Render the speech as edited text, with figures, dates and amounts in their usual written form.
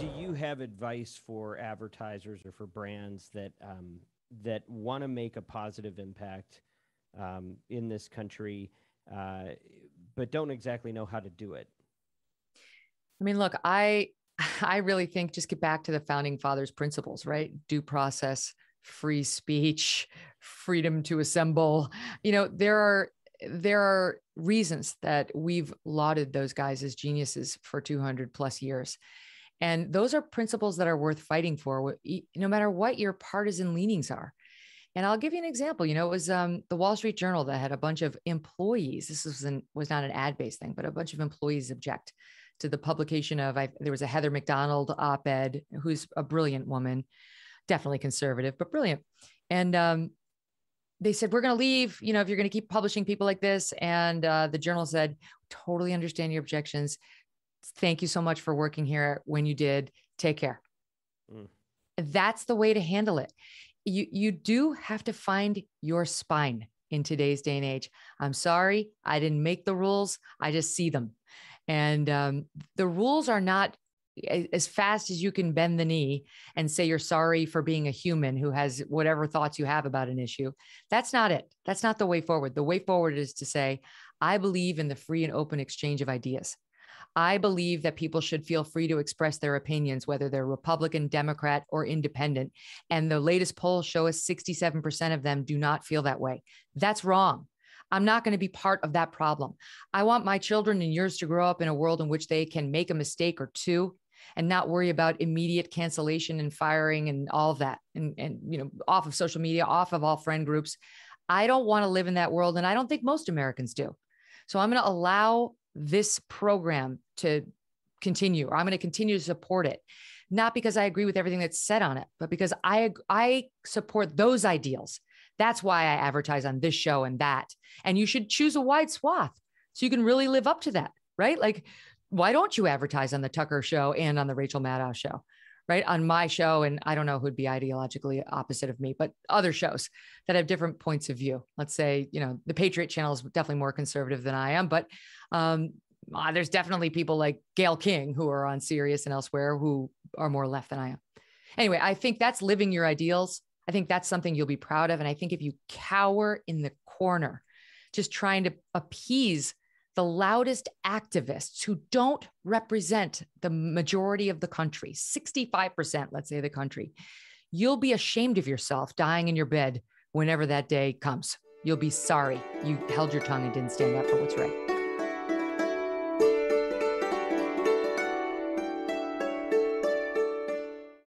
do you have advice for advertisers or for brands that that want to make a positive impact in this country, but don't exactly know how to do it? I mean, look, I really think just get back to the founding fathers' principles, right? Due process, free speech, freedom to assemble. You know, there are reasons that we've lauded those guys as geniuses for 200 plus years. And those are principles that are worth fighting for, no matter what your partisan leanings are. And I'll give you an example. You know, it was the Wall Street Journal that had a bunch of employees. Was not an ad-based thing, but a bunch of employees object to the publication of. There was a Heather McDonald op-ed, who's a brilliant woman, definitely conservative, but brilliant. And they said, we're going to leave, you know, if you're going to keep publishing people like this. And the journal said, totally understand your objections. Thank you so much for working here when you did. Take care. Mm. That's the way to handle it. You do have to find your spine in today's day and age. I'm sorry, I didn't make the rules. I just see them. And the rules are not as fast as you can bend the knee and say you're sorry for being a human who has whatever thoughts you have about an issue. That's not it. That's not the way forward. The way forward is to say, I believe in the free and open exchange of ideas. I believe that people should feel free to express their opinions, whether they're Republican, Democrat, or independent. And the latest polls show us 67% of them do not feel that way. That's wrong. I'm not going to be part of that problem. I want my children and yours to grow up in a world in which they can make a mistake or two and not worry about immediate cancellation and firing and all of that. And you know, off of social media, off of all friend groups. I don't want to live in that world. And I don't think most Americans do. So I'm going to allow this program to continue, or I'm going to continue to support it, not because I agree with everything that's said on it, but because I support those ideals. That's why I advertise on this show and that. And you should choose a wide swath so you can really live up to that, right? Like, why don't you advertise on the Tucker show and on the Rachel Maddow show, right? On my show, and I don't know who'd be ideologically opposite of me, but other shows that have different points of view. Let's say, you know, the Patriot Channel is definitely more conservative than I am, but there's definitely people like Gayle King who are on Sirius and elsewhere who are more left than I am. Anyway, I think that's living your ideals. I think that's something you'll be proud of. And I think if you cower in the corner, just trying to appease the loudest activists who don't represent the majority of the country, 65%, let's say the country, you'll be ashamed of yourself dying in your bed whenever that day comes. You'll be sorry you held your tongue and didn't stand up for what's right.